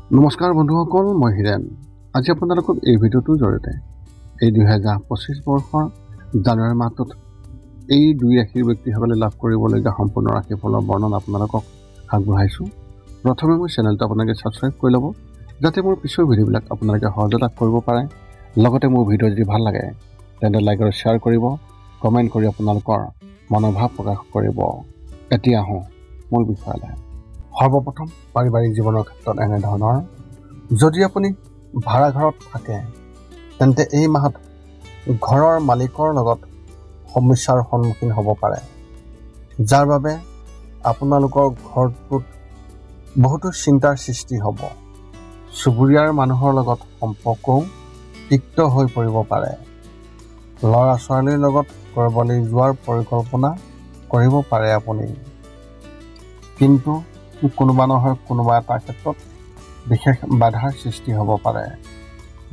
নমস্কাৰ বন্ধুসকল, মই হিৰেন। আজি আপোনালোকক এই ভিডিঅ'টোৰ জৰিয়তে এই 2025 বৰ্ষৰ জানুৱাৰী মাহটোত এই দুই ৰাশিৰ ব্যক্তিসকলে লাভ কৰিবলগীয়া সম্পূৰ্ণ ৰাশিফলৰ বৰ্ণনা আপোনালোকক আগবঢ়াইছোঁ। প্ৰথমে মোৰ চেনেলটো আপোনালোকে ছাবস্ক্ৰাইব কৰি ল'ব, যাতে মোৰ পিছৰ ভিডিঅ'বিলাক আপোনালোকে সহজে লাভ কৰিব পাৰে। লগতে মোৰ ভিডিঅ' যদি ভাল লাগে তেন্তে লাইক আৰু শ্বেয়াৰ কৰিব, কমেণ্ট কৰি আপোনালোকৰ মনোভাৱ প্ৰকাশ কৰিব। এতিয়া আহোঁ মূল বিষয়লৈ। সৰ্বপ্ৰথম পাৰিবাৰিক জীৱনৰ ক্ষেত্ৰত এনেধৰণৰ, যদি আপুনি ভাড়া ঘৰত থাকে তেন্তে এই মাহত ঘৰৰ মালিকৰ লগত সমস্যাৰ সন্মুখীন হ'ব পাৰে, যাৰ বাবে আপোনালোকৰ ঘৰটোত বহুতো চিন্তাৰ সৃষ্টি হ'ব। চুবুৰীয়াৰ মানুহৰ লগত সম্পৰ্কও তিক্ত হৈ পৰিব পাৰে। ল'ৰা ছোৱালীৰ লগত ক'ৰবালৈ যোৱাৰ পৰিকল্পনা কৰিব পাৰে আপুনি, কিন্তু কোনোবা নহয় কোনোবা এটা ক্ষেত্ৰত বিশেষ বাধাৰ সৃষ্টি হ'ব পাৰে।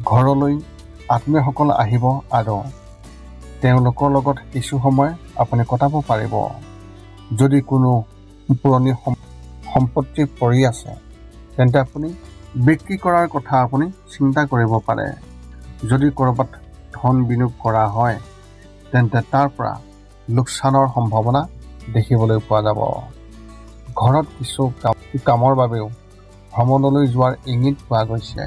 ঘৰলৈ আত্মীয়সকল আহিব আৰু তেওঁলোকৰ লগত কিছু সময় আপুনি কটাব পাৰিব। যদি কোনো পুৰণি সম্পত্তি পৰি আছে তেন্তে আপুনি বিক্ৰী কৰাৰ কথা আপুনি চিন্তা কৰিব পাৰে। যদি ক'ৰবাত ধন বিনিয়োগ কৰা হয় তেন্তে তাৰ পৰা লোকচানৰ সম্ভাৱনা দেখিবলৈ পোৱা যাব। ঘৰত কিছু কামৰ বাবেও ভ্ৰমণলৈ যোৱাৰ ইংগিত পোৱা গৈছে।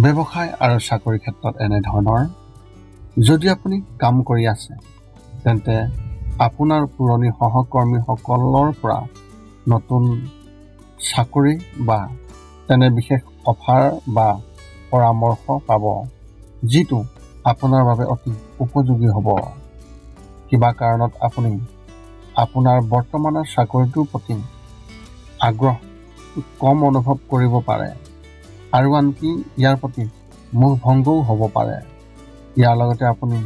ব্যৱসায় আৰু চাকৰিৰ ক্ষেত্ৰত এনেধৰণৰ, যদি আপুনি কাম কৰি আছে তেন্তে আপোনাৰ পুৰণি সহকৰ্মীসকলৰ পৰা নতুন চাকৰি বা তেনে বিশেষ অফাৰ বা পৰামৰ্শ পাব, যিটো আপোনাৰ বাবে অতি উপযোগী হ'ব। কিবা কাৰণত আপুনি আপোনাৰ বৰ্তমানৰ চাকৰিটোৰ প্ৰতি আগ্ৰহ কম অনুভৱ কৰিব পাৰে আৰু আনকি ইয়াৰ প্ৰতি মোহ ভংগও হ'ব পাৰে। ইয়াৰ লগতে আপুনি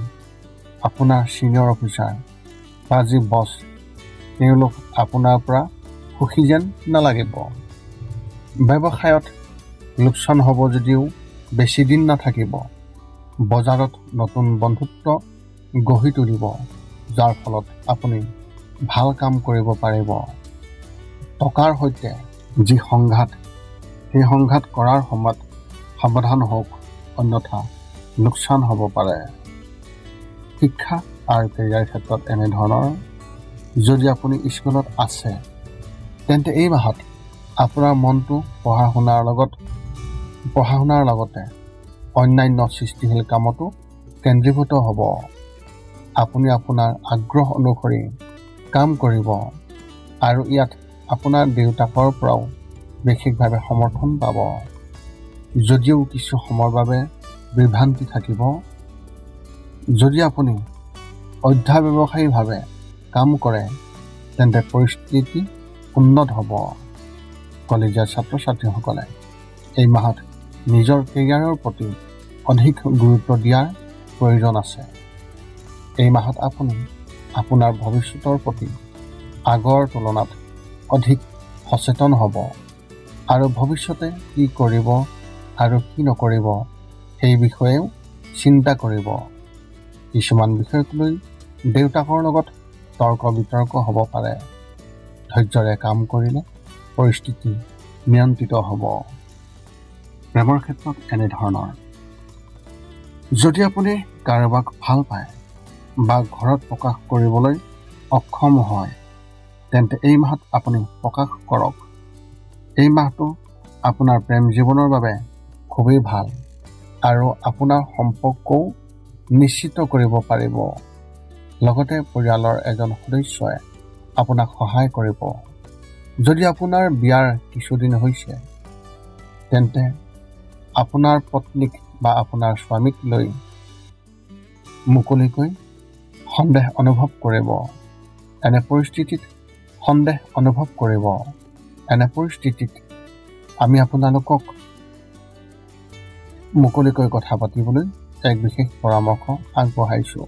আপোনাৰ ছিনিয়ৰ অফিচাৰ বা যি বছ, তেওঁলোক আপোনাৰ পৰা সুখী যেন নালাগিব। ব্যৱসায়ত লোকচান হ'ব যদিও বেছি দিন নাথাকিব। বজাৰত নতুন বন্ধুত্ব গঢ়ি তুলিব, যাৰ ফলত আপুনি ভাল কাম কৰিব পাৰিব। টকাৰ সৈতে যি সংঘাত, সেই সংঘাত কৰাৰ সময়ত সাৱধান হওক, অন্যথা লোকচান হ'ব পাৰে। শিক্ষা আৰু কেৰিয়াৰ ক্ষেত্ৰত এনেধৰণৰ, যদি আপুনি স্কুলত আছে তেন্তে এই মাহত আপোনাৰ মনটো পঢ়া শুনাৰ লগতে অন্যান্য সৃষ্টিশীল কামতো কেন্দ্ৰীভূত হ'ব। আপুনি আপোনাৰ আগ্ৰহ অনুসৰি কাম কৰিব আৰু ইয়াত আপোনাৰ দেউতাকৰ পৰাও বিশেষভাৱে সমৰ্থন পাব। যদিও কিছু সময়ৰ বাবে বিভ্ৰান্তি থাকিব। যদি আপুনি অধ্যাৱসায়ীভাৱে কাম কৰে তেন্তে পৰিস্থিতি উন্নত হ'ব। কলেজীয়া ছাত্ৰ ছাত্ৰীসকলে এই মাহত নিজৰ কেৰিয়াৰৰ প্ৰতি অধিক গুৰুত্ব দিয়াৰ প্ৰয়োজন আছে। এই মাহত আপুনি আপোনাৰ ভৱিষ্যতৰ প্ৰতি আগৰ তুলনাত অধিক সচেতন হ'ব আৰু ভৱিষ্যতে কি কৰিব আৰু কি নকৰিব সেই বিষয়েও চিন্তা কৰিব। কিছুমান বিষয়ক লৈ দেউতাকৰ লগত তৰ্ক বিতৰ্ক হ'ব পাৰে। ধৈৰ্যৰে কাম কৰিলে পৰিস্থিতি নিয়ন্ত্ৰিত হ'ব। প্ৰেমৰ ক্ষেত্ৰত এনেধৰণৰ, যদি আপুনি কাৰোবাক ভাল পায় বা ঘৰত প্ৰকাশ কৰিবলৈ অক্ষম হয় তেন্তে এই মাহত আপুনি প্ৰকাশ কৰক। এই মাহটো আপোনাৰ প্ৰেম জীৱনৰ বাবে খুবেই ভাল আৰু আপোনাৰ সম্পৰ্কও নিশ্চিত কৰিব পাৰিব। লগতে পৰিয়ালৰ এজন সদস্যই আপোনাক সহায় কৰিব। যদি আপোনাৰ বিয়াৰ কিছুদিন হৈছে তেন্তে আপোনাৰ পত্নীক বা আপোনাৰ স্বামীক লৈ মুকলিকৈ সন্দেহ অনুভৱ কৰিব। এনে পৰিস্থিতিত আমি আপোনালোকক মুকলিকৈ কথা পাতিবলৈ এক বিশেষ পৰামৰ্শ আগবঢ়াইছোঁ,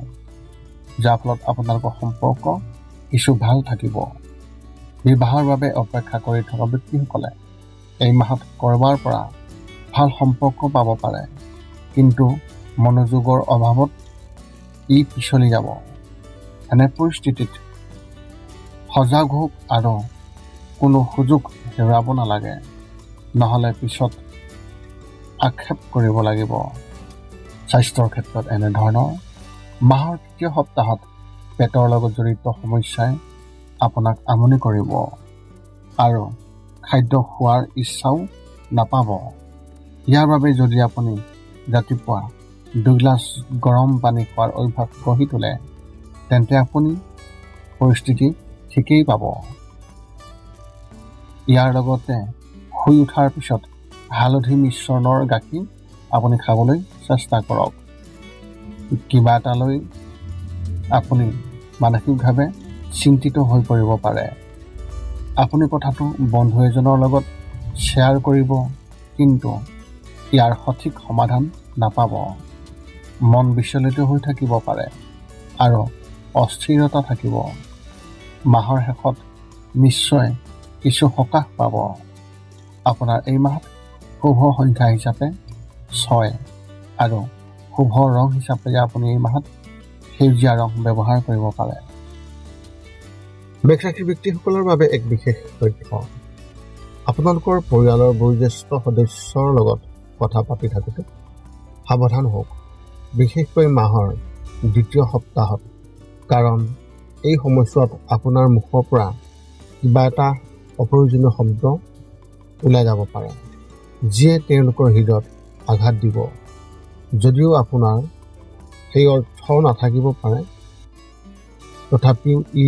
যাৰ ফলত আপোনালোকৰ সম্পৰ্ক কিছু ভাল থাকিব। বিবাহৰ বাবে অপেক্ষা কৰি থকা ব্যক্তিসকলে এই মাহত ক'ৰবাৰ পৰা ভাল সম্পৰ্ক পাব পাৰে, কিন্তু মনোযোগৰ অভাৱত ই পিছলি যাব। এনে পৰিস্থিতিত সজাগ হওক আৰু কোনো সুযোগ হেৰুৱাব নালাগে। নহ'লে পিছত আক্ষেপ কৰিব লাগিব। স্বাস্থ্যৰ ক্ষেত্ৰত এনেধৰণৰ মাহৰ তৃতীয় সপ্তাহত পেটৰ লগত জড়িত সমস্যাই আপোনাক আমনি কৰিব আৰু খাদ্য খোৱাৰ ইচ্ছাও নাপাব। ইয়াৰ বাবে যদি আপুনি ৰাতিপুৱা 2 গিলাচ গৰম পানী খোৱাৰ অভ্যাস গঢ়ি তোলে তেন্তে আপুনি পৰিস্থিতি ঠিকেই পাব। ইয়াৰ লগতে শুই উঠাৰ পিছত হালধি মিশ্ৰণৰ গাখীৰ আপুনি খাবলৈ চেষ্টা কৰক। কিবা এটালৈ আপুনি মানসিকভাৱে চিন্তিত হৈ পৰিব পাৰে। আপুনি কথাটো বন্ধু এজনৰ লগত শ্বেয়াৰ কৰিব, কিন্তু ইয়াৰ সঠিক সমাধান নাপাব। মন বিচলিত হৈ থাকিব পাৰে আৰু অস্থিৰতা থাকিব। মাহৰ শেষত নিশ্চয় কিছু সকাহ পাব। আপোনাৰ এই মাহত শুভ সংখ্যা হিচাপে 6 আৰু শুভ ৰং হিচাপে আপুনি এই মাহত সেউজীয়া ৰং ব্যৱহাৰ কৰিব পাৰে। মেষ ৰাশিৰ ব্যক্তিসকলৰ বাবে এক বিশেষ তথ্য। আপোনালোকৰ পৰিয়ালৰ বয়োজ্যেষ্ঠ সদস্যৰ লগত কথা পাতি থাকোঁতে সাৱধান হওক, বিশেষকৈ মাহৰ দ্বিতীয় সপ্তাহত, কাৰণ এই সময়ছোৱাত আপোনাৰ মুখৰ পৰা কিবা এটা অপ্ৰয়োজনীয় শব্দ ওলাই যাব পাৰে, যিয়ে তেওঁলোকৰ হৃদয়ত আঘাত দিব। যদিও আপোনাৰ সেই অৰ্থ নাথাকিব পাৰে, তথাপিও ই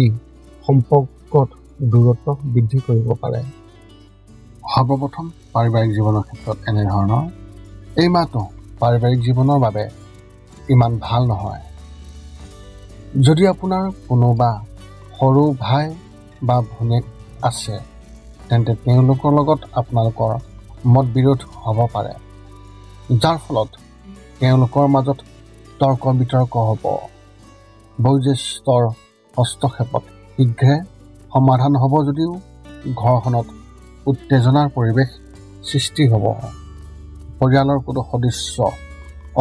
সম্পৰ্কত দূৰত্ব বৃদ্ধি কৰিব পাৰে। সৰ্বপ্ৰথম পাৰিবাৰিক জীৱনৰ ক্ষেত্ৰত এনেধৰণৰ এই মাহটো পাৰিবাৰিক জীৱনৰ বাবে ইমান ভাল নহয়। যদি আপোনাৰ কোনোবা সৰু ভাই বা ভনীয়েক আছে তেন্তে তেওঁলোকৰ লগত আপোনালোকৰ মত বিৰোধ হ'ব পাৰে, যাৰ ফলত তেওঁলোকৰ মাজত তৰ্ক বিতৰ্ক হ'ব। বয়োজ্যেষ্ঠৰ হস্তক্ষেপত শীঘ্ৰে সমাধান হ'ব যদিও ঘৰখনত উত্তেজনাৰ পৰিৱেশ সৃষ্টি হ'ব। পৰিয়ালৰ কোনো সদস্য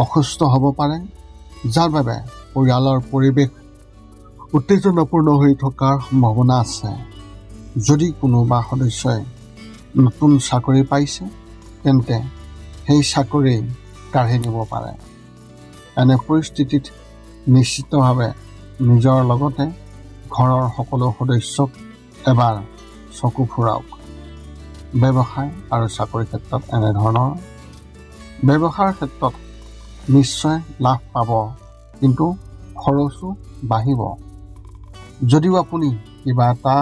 অসুস্থ হ'ব পাৰে, যাৰ বাবে পৰিয়ালৰ পৰিৱেশ উত্তেজনাপূৰ্ণ হৈ থকাৰ সম্ভাৱনা আছে। যদি কোনোবা সদস্যই নতুন চাকৰি পাইছে তেন্তে সেই চাকৰি কাঢ়ি নিব পাৰে। এনে পৰিস্থিতিত নিশ্চিতভাৱে নিজৰ লগতে ঘৰৰ সকলো সদস্যক এবাৰ চকু ফুৰাওক। ব্যৱসায় আৰু চাকৰিৰ ক্ষেত্ৰত এনেধৰণৰ ব্যৱসায়ৰ ক্ষেত্ৰত নিশ্চয় লাভ পাব, কিন্তু খৰচো বাঢ়িব। যদিও আপুনি কিবা এটা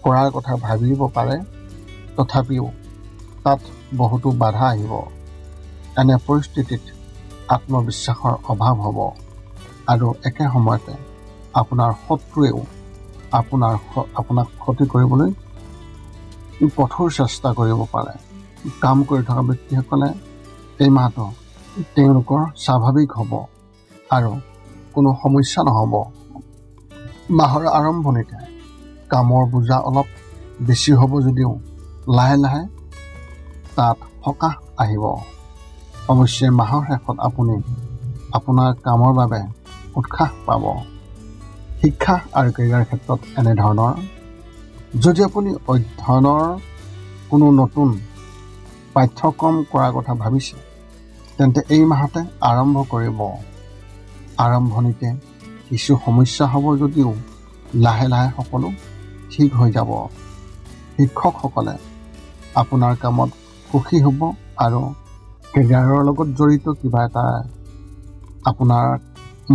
কৰাৰ কথা ভাবিব পাৰে, তথাপিও তাত বহুতো বাধা আহিব। এনে পৰিস্থিতিত আত্মবিশ্বাসৰ অভাৱ হ'ব আৰু একে সময়তে আপোনাৰ শত্ৰুৱেও আপোনাক ক্ষতি কৰিবলৈ কঠোৰ চেষ্টা কৰিব পাৰে। কাম কৰি থকা ব্যক্তিসকলে এই মাহটো তেওঁলোকৰ স্বাভাৱিক হ'ব আৰু কোনো সমস্যা নহ'ব। মাহৰ আৰম্ভণিতে কামৰ বোজা অলপ বেছি হ'ব যদিও লাহে লাহে তাত সকাহ আহিব। অৱশ্যে মাহৰ শেষত আপুনি আপোনাৰ কামৰ বাবে উৎসাহ পাব। শিক্ষা আৰু কেৰিয়াৰ ক্ষেত্ৰত এনেধৰণৰ যদি আপুনি অধ্যয়নৰ কোনো নতুন পাঠ্যক্ৰম কৰাৰ কথা ভাবিছে তেন্তে এই মাহতে আৰম্ভ কৰিব। আৰম্ভণিতে কিছু সমস্যা হ'ব যদিও লাহে লাহে সকলো ঠিক হৈ যাব। শিক্ষকসকলে আপোনাৰ কামত সুখী হ'ব আৰু কেৰিয়াৰৰ লগত জড়িত কিবা এটা আপোনাৰ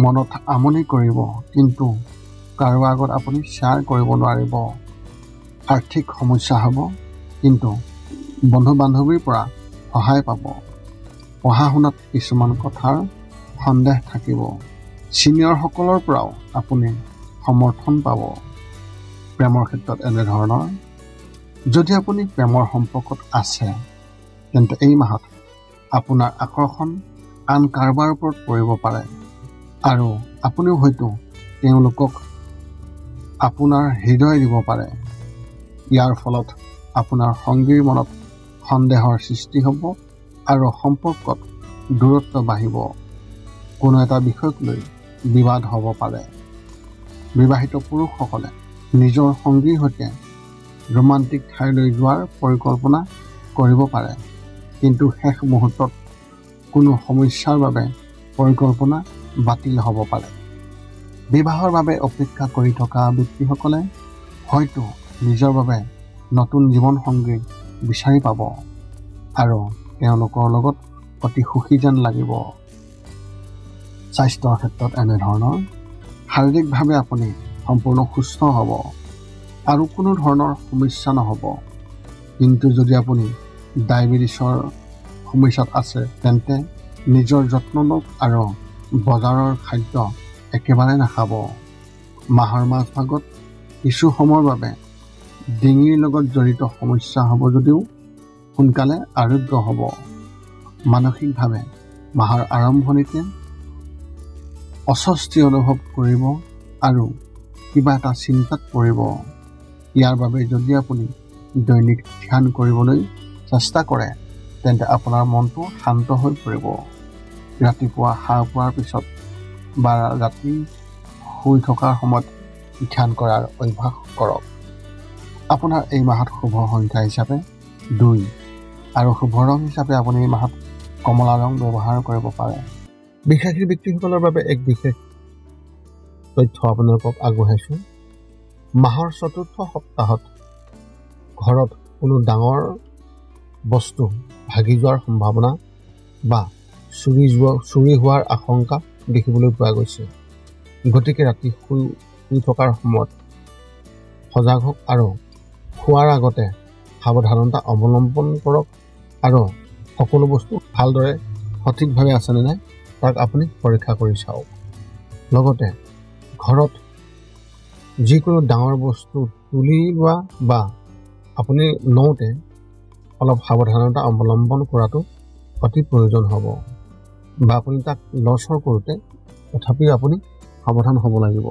মনত আমনি কৰিব, কিন্তু কাৰো আগত আপুনি শ্বেয়াৰ কৰিব নোৱাৰিব। আৰ্থিক সমস্যা হ'ব, কিন্তু বন্ধু বান্ধৱীৰ পৰা সহায় পাব। পঢ়া শুনাত কিছুমান কথাৰ সন্দেহ থাকিব। ছিনিয়ৰসকলৰ পৰাও আপুনি সমৰ্থন পাব। প্ৰেমৰ ক্ষেত্ৰত এনেধৰণৰ যদি আপুনি প্ৰেমৰ সম্পৰ্কত আছে তেন্তে এই মাহত আপোনাৰ আকৰ্ষণ আন কাৰোবাৰ ওপৰত পৰিব পাৰে আৰু আপুনিও হয়তো তেওঁলোকক আপোনাৰ হৃদয় দিব পাৰে। ইয়াৰ ফলত আপোনাৰ সংগীৰ মনত সন্দেহৰ সৃষ্টি হ'ব আৰু সম্পৰ্কত দূৰত্ব বাঢ়িব। কোনো এটা বিষয়ক লৈ বিবাদ হ'ব পাৰে। বিবাহিত পুৰুষসকলে নিজৰ সংগীৰ সৈতে ৰোমান্টিক ঠাইলৈ যোৱাৰ পৰিকল্পনা কৰিব পাৰে। কিন্তু শেষ মুহূৰ্তত কোনো সমস্যাৰ বাবে পৰিকল্পনা বাতিল হ'ব পাৰে। বিবাহৰ বাবে অপেক্ষা কৰি থকা ব্যক্তিসকলে হয়তো নিজৰ বাবে নতুন জীৱনসংগী বিচাৰি পাব আৰু তেওঁলোকৰ লগত অতি সুখী যেন লাগিব। স্বাস্থ্যৰ ক্ষেত্ৰত এনেধৰণৰ শাৰীৰিকভাৱে আপুনি সম্পূৰ্ণ সুস্থ হ'ব আৰু কোনো ধৰণৰ সমস্যা নহ'ব। কিন্তু যদি আপুনি ডায়েবেটিছৰ সমস্যাত আছে তেন্তে নিজৰ যত্ন লওক আৰু বজাৰৰ খাদ্য একেবাৰে নাখাব। মাহৰ মাজভাগত কিছু সময়ৰ বাবে ডিঙিৰ লগত জড়িত সমস্যা হ'ব যদিও সোনকালে আৰোগ্য হ'ব। মানসিকভাৱে মাহৰ আৰম্ভণিতে অস্বস্তি অনুভৱ কৰিব আৰু কিবা এটা চিন্তাত পৰিব। ইয়াৰ বাবে যদি আপুনি দৈনিক ধ্যান কৰিবলৈ চেষ্টা কৰে তেন্তে আপোনাৰ মনটো শান্ত হৈ পৰিব। ৰাতিপুৱা সাৰ পোৱাৰ পিছত বা ৰাতি শুই থকাৰ সময়ত ধ্যান কৰাৰ অভ্যাস কৰক। আপোনাৰ এই মাহত শুভ সংখ্যা হিচাপে 2 আৰু শুভ ৰং হিচাপে আপুনি এই মাহত কমলা ৰং ব্যৱহাৰ কৰিব পাৰে। বিশ্বাসী ব্যক্তিসকলৰ বাবে এক বিশেষ তথ্য আপোনালোকক আগবঢ়াইছোঁ। মাহৰ 4ৰ্থ সপ্তাহত ঘৰত কোনো ডাঙৰ বস্তু ভাগি যোৱাৰ সম্ভাৱনা বা চুৰি হোৱাৰ আশংকা দেখিবলৈ পোৱা গৈছে। গতিকে ৰাতি শুই থকাৰ সময়ত সজাগ হওক আৰু খোৱাৰ আগতে সাৱধানতা অৱলম্বন কৰক আৰু সকলো বস্তু ভালদৰে সঠিকভাৱে আছেনে নাই তাক আপুনি পৰীক্ষা কৰি চাওক। লগতে ঘৰত যিকোনো ডাঙৰ বস্তু তুলি লোৱা বা আপুনি লওঁতে অলপ সাৱধানতা অৱলম্বন কৰাটো অতি প্ৰয়োজন হ'ব বা আপুনি তাক লৰচৰ কৰোঁতে তথাপিও আপুনি সাৱধান হ'ব লাগিব।